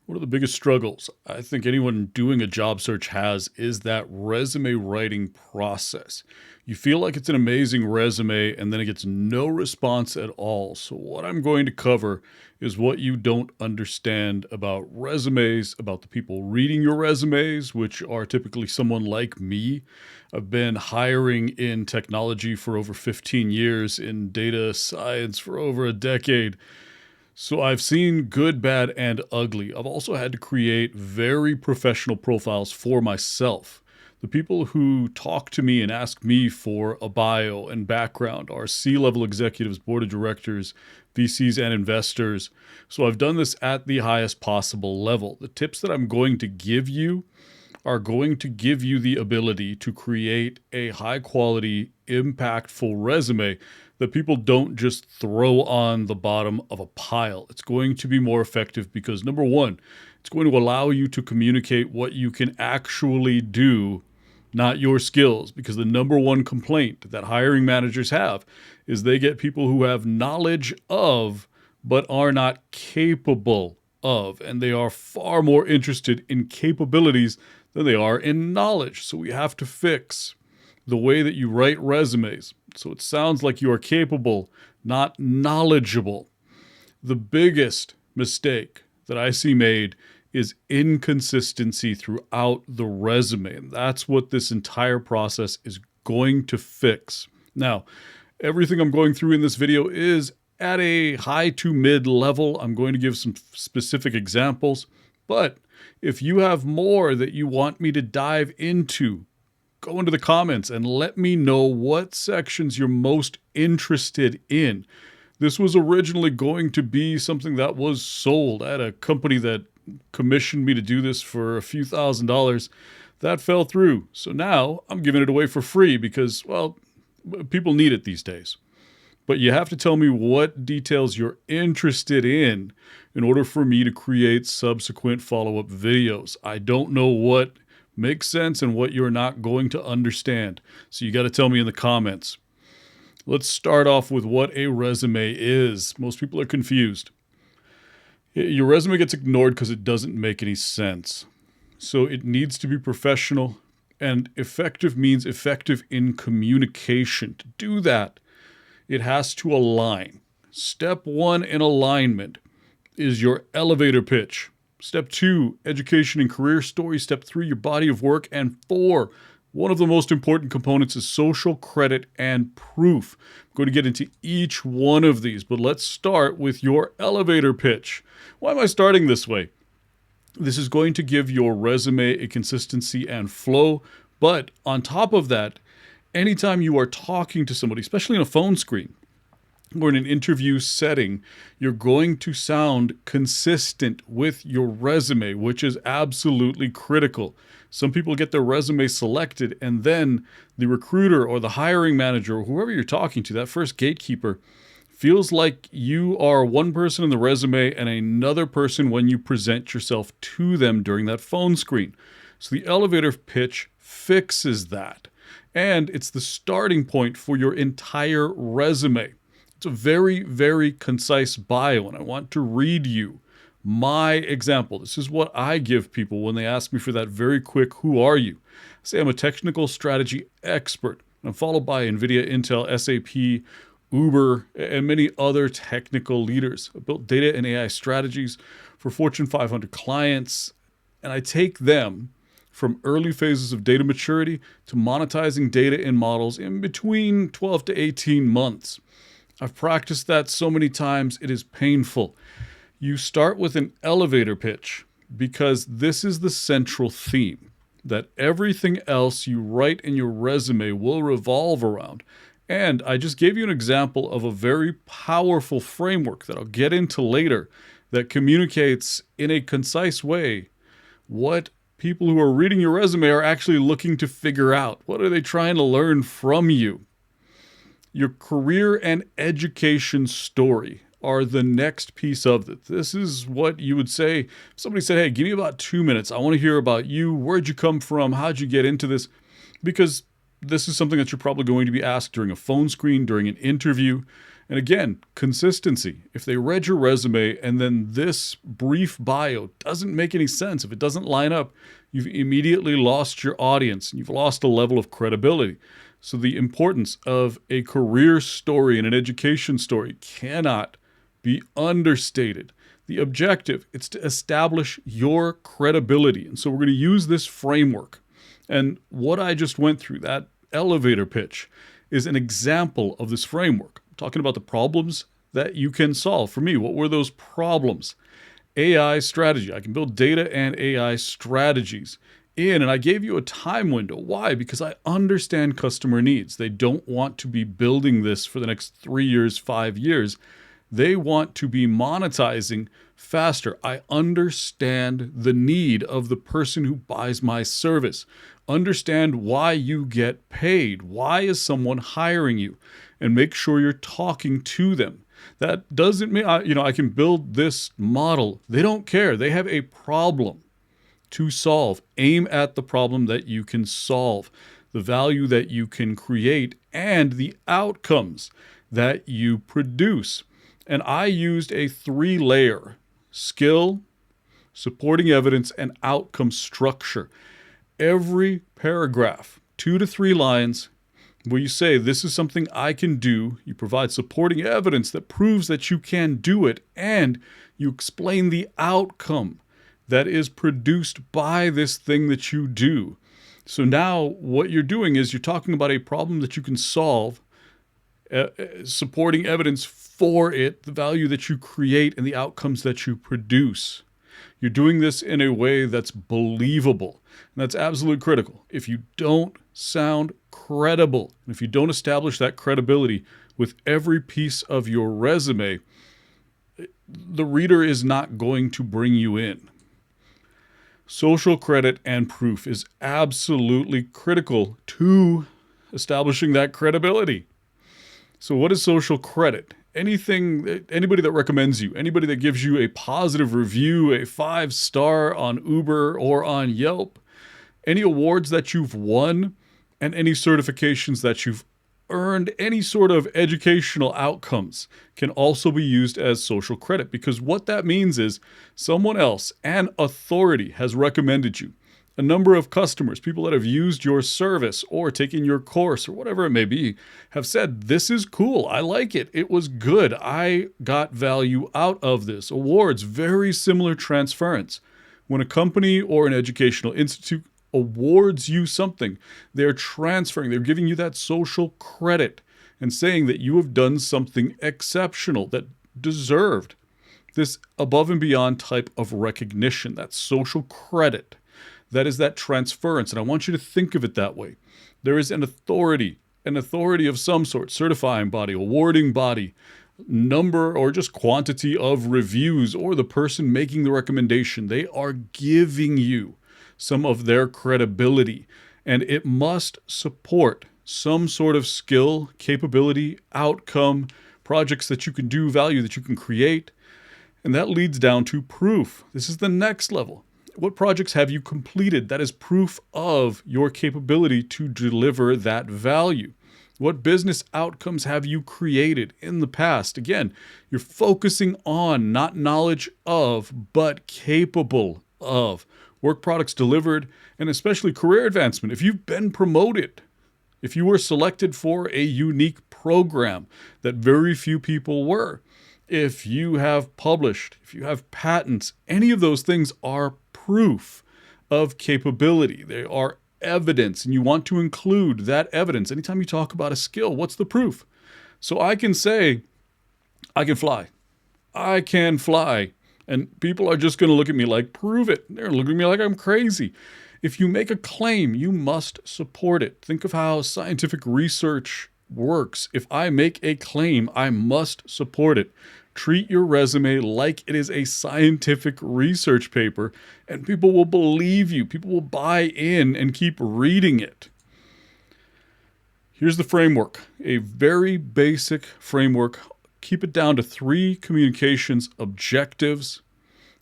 One of the biggest struggles I think anyone doing a job search has is that resume writing process. You feel like it's an amazing resume and then it gets no response at all. So, what I'm going to cover is what you don't understand about resumes, about the people reading your resumes, which are typically someone like me. I've been hiring in technology for over 15 years, in data science for over a decade. So I've seen good, bad, and ugly. I've also had to create very professional profiles for myself. The people who talk to me and ask me for a bio and background are C-level executives, board of directors, VCs, and investors. So I've done this at the highest possible level. The tips that I'm going to give you are going to give you the ability to create a high quality, impactful resume that people don't just throw on the bottom of a pile. It's going to be more effective because, number one, it's going to allow you to communicate what you can actually do, not your skills. Because the number one complaint that hiring managers have is they get people who have knowledge of, but are not capable of. And they are far more interested in capabilities than they are in knowledge. So we have to fix the way that you write resumes so it sounds like you are capable, not knowledgeable. The biggest mistake that I see made is inconsistency throughout the resume. And that's what this entire process is going to fix. Now, everything I'm going through in this video is at a high to mid level. I'm going to give some specific examples, but if you have more that you want me to dive into, go into the comments and let me know what sections you're most interested in. This was originally going to be something that was sold at a company that commissioned me to do this for a few $1,000s. That fell through. So now I'm giving it away for free because, well, people need it these days. But you have to tell me what details you're interested in order for me to create subsequent follow-up videos. I don't know what makes sense and what you're not going to understand. So you got to tell me in the comments. Let's start off with what a resume is. Most people are confused. Your resume gets ignored because it doesn't make any sense. So it needs to be professional, and effective means effective in communication. To do that, it has to align. Step one in alignment is your elevator pitch. Step 2, education and career story. Step 3, your body of work. And 4, one of the most important components is social credit and proof. I'm going to get into each one of these, but let's start with your elevator pitch. Why am I starting this way? This is going to give your resume a consistency and flow, but on top of that, anytime you are talking to somebody, especially in a phone screen, or in an interview setting, you're going to sound consistent with your resume, which is absolutely critical. Some people get their resume selected, and then the recruiter or the hiring manager or whoever you're talking to, that first gatekeeper, feels like you are one person in the resume and another person when you present yourself to them during that phone screen. So the elevator pitch fixes that. And it's the starting point for your entire resume. It's a very, very concise bio, and I want to read you my example. This is what I give people when they ask me for that very quick, who are you? I say I'm a technical strategy expert. I'm followed by NVIDIA, Intel, SAP, Uber, and many other technical leaders. I built data and AI strategies for Fortune 500 clients, and I take them from early phases of data maturity to monetizing data in models in between 12 to 18 months. I've practiced that so many times, it is painful. You start with an elevator pitch because this is the central theme that everything else you write in your resume will revolve around. And I just gave you an example of a very powerful framework that I'll get into later that communicates in a concise way what people who are reading your resume are actually looking to figure out. What are they trying to learn from you? Your career and education story are the next piece of it. This is what you would say if somebody said, hey, give me about 2 minutes. I want to hear about you. Where'd you come from? How'd you get into this? Because this is something that you're probably going to be asked during a phone screen, during an interview. And again, consistency. If they read your resume and then this brief bio doesn't make any sense, if it doesn't line up, you've immediately lost your audience and you've lost a level of credibility. So the importance of a career story and an education story cannot be understated. The objective, it's to establish your credibility. And so we're going to use this framework. And what I just went through, that elevator pitch, is an example of this framework. I'm talking about the problems that you can solve. For me, what were those problems? AI strategy. I can build data and AI strategies and I gave you a time window. Why? Because I understand customer needs. They don't want to be building this for the next 3 years, 5 years. They want to be monetizing faster. I understand the need of the person who buys my service. Understand why you get paid. Why is someone hiring you? And make sure you're talking to them. That doesn't mean, I can build this model. They don't care. They have a problem to solve. Aim at the problem that you can solve, the value that you can create, and the outcomes that you produce. And I used a 3-layer skill, supporting evidence, and outcome structure. Every paragraph, 2 to 3 lines, where you say, this is something I can do. You provide supporting evidence that proves that you can do it, and you explain the outcome that is produced by this thing that you do. So now what you're doing is you're talking about a problem that you can solve, supporting evidence for it, the value that you create, and the outcomes that you produce. You're doing this in a way that's believable. And that's absolutely critical. If you don't sound credible, if you don't establish that credibility with every piece of your resume, the reader is not going to bring you in. Social credit and proof is absolutely critical to establishing that credibility. So what is social credit? Anybody that recommends you, anybody that gives you a positive review, a 5-star on Uber or on Yelp, any awards that you've won, and any certifications that you've earned, any sort of educational outcomes can also be used as social credit, because what that means is someone else, an authority, has recommended you. A number of customers, people that have used your service or taken your course or whatever it may be, have said, this is cool. I like it. It was good. I got value out of this. Awards, very similar transference. When a company or an educational institute awards you something, they're transferring, they're giving you that social credit and saying that you have done something exceptional that deserved this above and beyond type of recognition. That's social credit. That is that transference. And I want you to think of it that way. There is an authority of some sort, certifying body, awarding body, number or just quantity of reviews, or the person making the recommendation. They are giving you some of their credibility, and it must support some sort of skill, capability, outcome, projects that you can do, value that you can create. And that leads down to proof. This is the next level. What projects have you completed that is proof of your capability to deliver that value? What business outcomes have you created in the past? Again, you're focusing on not knowledge of, but capable of. Work products delivered, and especially career advancement. If you've been promoted, if you were selected for a unique program that very few people were, if you have published, if you have patents, any of those things are proof of capability. They are evidence, and you want to include that evidence. Anytime you talk about a skill, what's the proof? So I can say, I can fly. I can fly. And people are just going to look at me like, prove it. They're looking at me like I'm crazy. If you make a claim, you must support it. Think of how scientific research works. If I make a claim, I must support it. Treat your resume like it is a scientific research paper, and people will believe you. People will buy in and keep reading it. Here's the framework, a very basic framework. Keep it down to 3 communications objectives.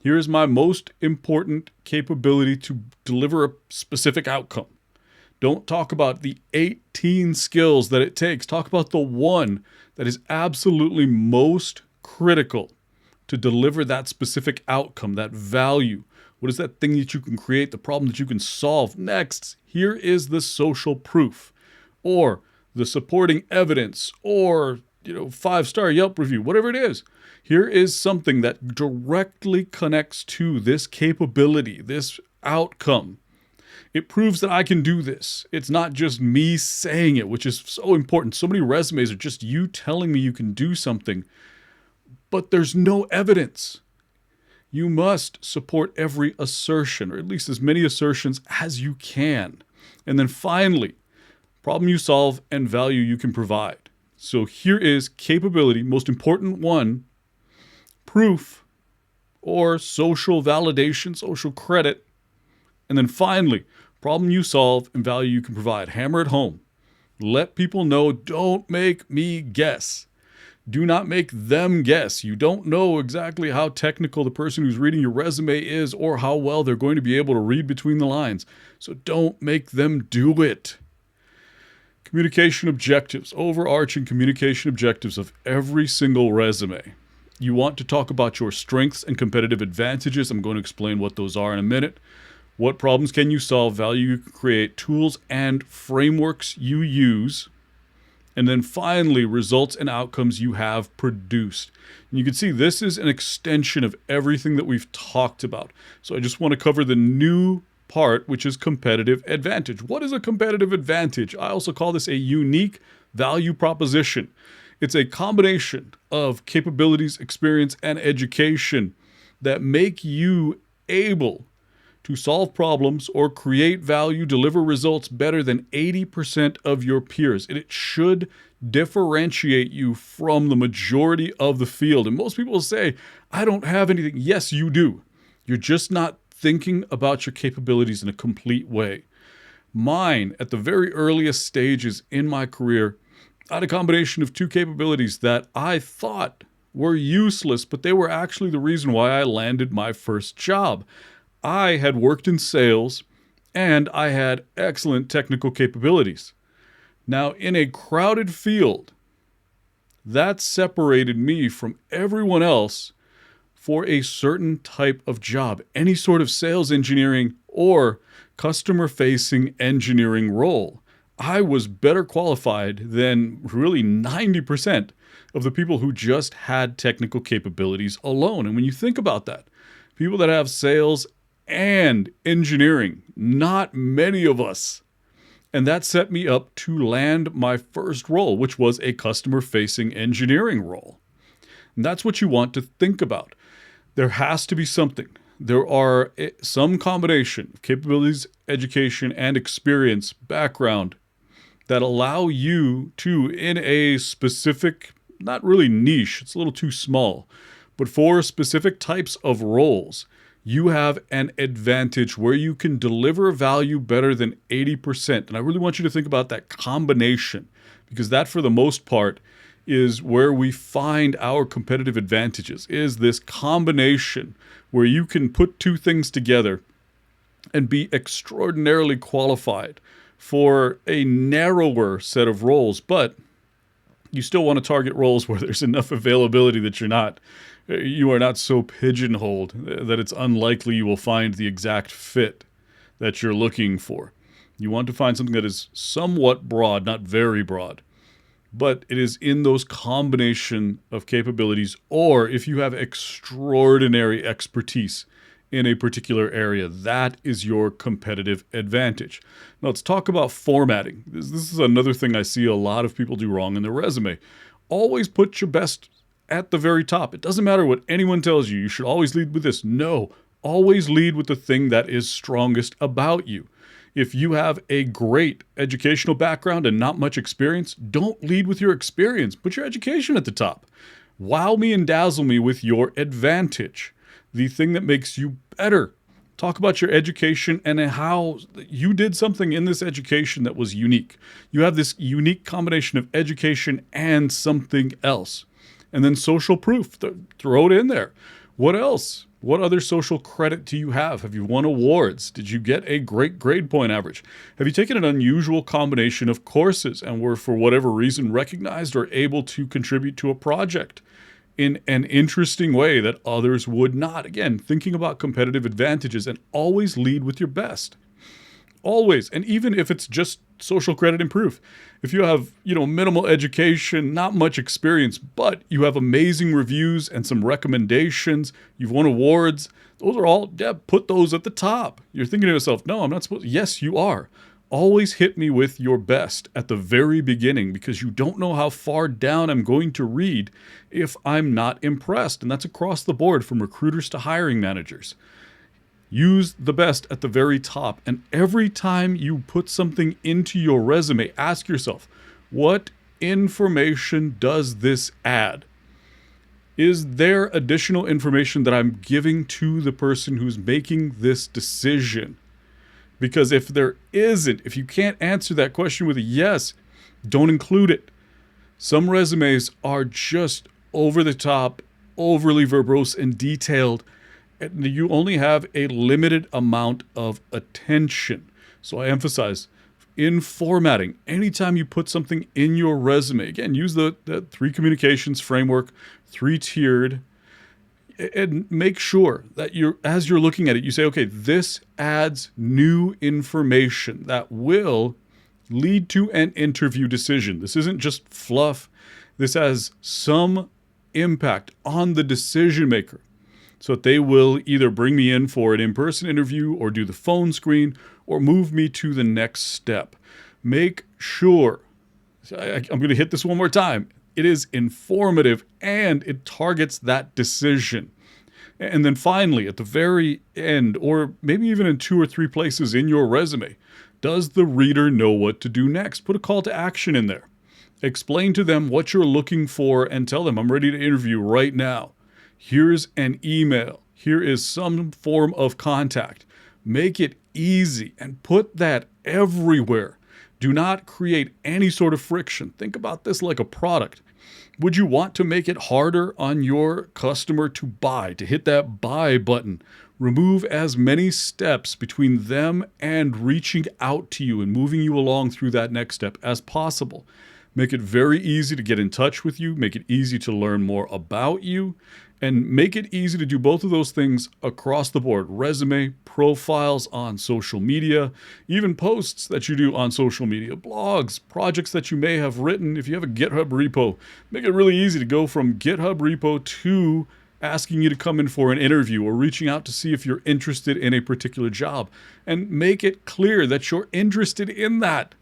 Here's my most important capability to deliver a specific outcome. Don't talk about the 18 skills that it takes. Talk about the one that is absolutely most critical to deliver that specific outcome, that value. What is that thing that you can create, the problem that you can solve? Next, here is the social proof, or the supporting evidence, or 5-star Yelp review, whatever it is. Here is something that directly connects to this capability, this outcome. It proves that I can do this. It's not just me saying it, which is so important. So many resumes are just you telling me you can do something, but there's no evidence. You must support every assertion, or at least as many assertions as you can. And then finally, problem you solve and value you can provide. So here is capability, most important one, proof, or social validation, social credit. And then finally, problem you solve and value you can provide. Hammer it home. Let people know, don't make me guess. Do not make them guess. You don't know exactly how technical the person who's reading your resume is or how well they're going to be able to read between the lines. So don't make them do it. Communication objectives, overarching communication objectives of every single resume. You want to talk about your strengths and competitive advantages. I'm going to explain what those are in a minute. What problems can you solve, value you can create, tools and frameworks you use. And then finally, results and outcomes you have produced. And you can see this is an extension of everything that we've talked about. So I just want to cover the new part, which is competitive advantage. What is a competitive advantage? I also call this a unique value proposition. It's a combination of capabilities, experience, and education that make you able to solve problems or create value, deliver results better than 80% of your peers. And it should differentiate you from the majority of the field. And most people say, I don't have anything. Yes, you do. You're just not thinking about your capabilities in a complete way. Mine, at the very earliest stages in my career, I had a combination of two capabilities that I thought were useless, but they were actually the reason why I landed my first job. I had worked in sales, and I had excellent technical capabilities. Now, in a crowded field, that separated me from everyone else for a certain type of job, any sort of sales engineering or customer-facing engineering role. I was better qualified than really 90% of the people who just had technical capabilities alone. And when you think about that, people that have sales and engineering, not many of us. And that set me up to land my first role, which was a customer-facing engineering role. And that's what you want to think about. There has to be something. There are some combination of capabilities, education, and experience, background, that allow you to, in a specific, not really niche, it's a little too small, but for specific types of roles, you have an advantage where you can deliver value better than 80%. And I really want you to think about that combination, because that, for the most part, is where we find our competitive advantages, is this combination where you can put two things together and be extraordinarily qualified for a narrower set of roles, but you still want to target roles where there's enough availability that you are not so pigeonholed that it's unlikely you will find the exact fit that you're looking for. You want to find something that is somewhat broad, not very broad, but it is in those combination of capabilities, or if you have extraordinary expertise in a particular area, that is your competitive advantage. Now let's talk about formatting. This is another thing I see a lot of people do wrong in their resume. Always put your best at the very top. It doesn't matter what anyone tells you. You should always lead with this. No, always lead with the thing that is strongest about you. If you have a great educational background and not much experience, don't lead with your experience. Put your education at the top. Wow me and dazzle me with your advantage, the thing that makes you better. Talk about your education and how you did something in this education that was unique. You have this unique combination of education and something else. And then social proof, throw it in there. What else? What other social credit do you have? Have you won awards? Did you get a great grade point average? Have you taken an unusual combination of courses and were, for whatever reason, recognized or able to contribute to a project in an interesting way that others would not? Again, thinking about competitive advantages, and always lead with your best. Always. And even if it's just social credit and proof, if you have, minimal education, not much experience, but you have amazing reviews and some recommendations, you've won awards, those are all, put those at the top. You're thinking to yourself, no, I'm not supposed to. Yes, you are. Always hit me with your best at the very beginning, because you don't know how far down I'm going to read if I'm not impressed. And that's across the board, from recruiters to hiring managers. Use the best at the very top. And every time you put something into your resume, ask yourself, what information does this add? Is there additional information that I'm giving to the person who's making this decision? Because if there isn't, if you can't answer that question with a yes, don't include it. Some resumes are just over the top, overly verbose and detailed, and you only have a limited amount of attention. So I emphasize, in formatting, anytime you put something in your resume, again, use the 3 communications framework, 3-tiered, and make sure that as you're looking at it, you say, okay, this adds new information that will lead to an interview decision. This isn't just fluff. This has some impact on the decision maker, so that they will either bring me in for an in-person interview or do the phone screen or move me to the next step. Make sure, I'm going to hit this one more time, it is informative and it targets that decision. And then finally, at the very end, or maybe even in 2 or 3 places in your resume, does the reader know what to do next? Put a call to action in there. Explain to them what you're looking for and tell them, I'm ready to interview right now. Here's an email. Here is some form of contact. Make it easy and put that everywhere. Do not create any sort of friction. Think about this like a product. Would you want to make it harder on your customer to buy, to hit that buy button? Remove as many steps between them and reaching out to you and moving you along through that next step as possible. Make it very easy to get in touch with you. Make it easy to learn more about you. And make it easy to do both of those things across the board. Resume, profiles on social media, even posts that you do on social media, blogs, projects that you may have written. If you have a GitHub repo, make it really easy to go from GitHub repo to asking you to come in for an interview or reaching out to see if you're interested in a particular job. And make it clear that you're interested in that.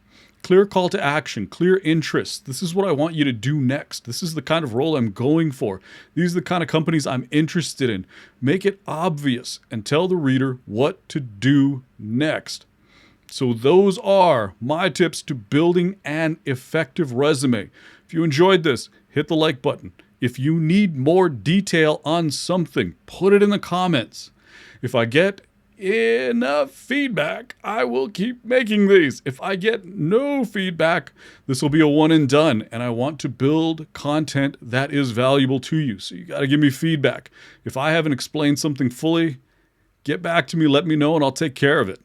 Clear call to action, clear interest. This is what I want you to do next. This is the kind of role I'm going for. These are the kind of companies I'm interested in. Make it obvious and tell the reader what to do next. So those are my tips to building an effective resume. If you enjoyed this, hit the like button. If you need more detail on something, put it in the comments. If I get enough feedback, I will keep making these. If I get no feedback, this will be a one and done, and I want to build content that is valuable to you. So you got to give me feedback. If I haven't explained something fully, get back to me, let me know, and I'll take care of it.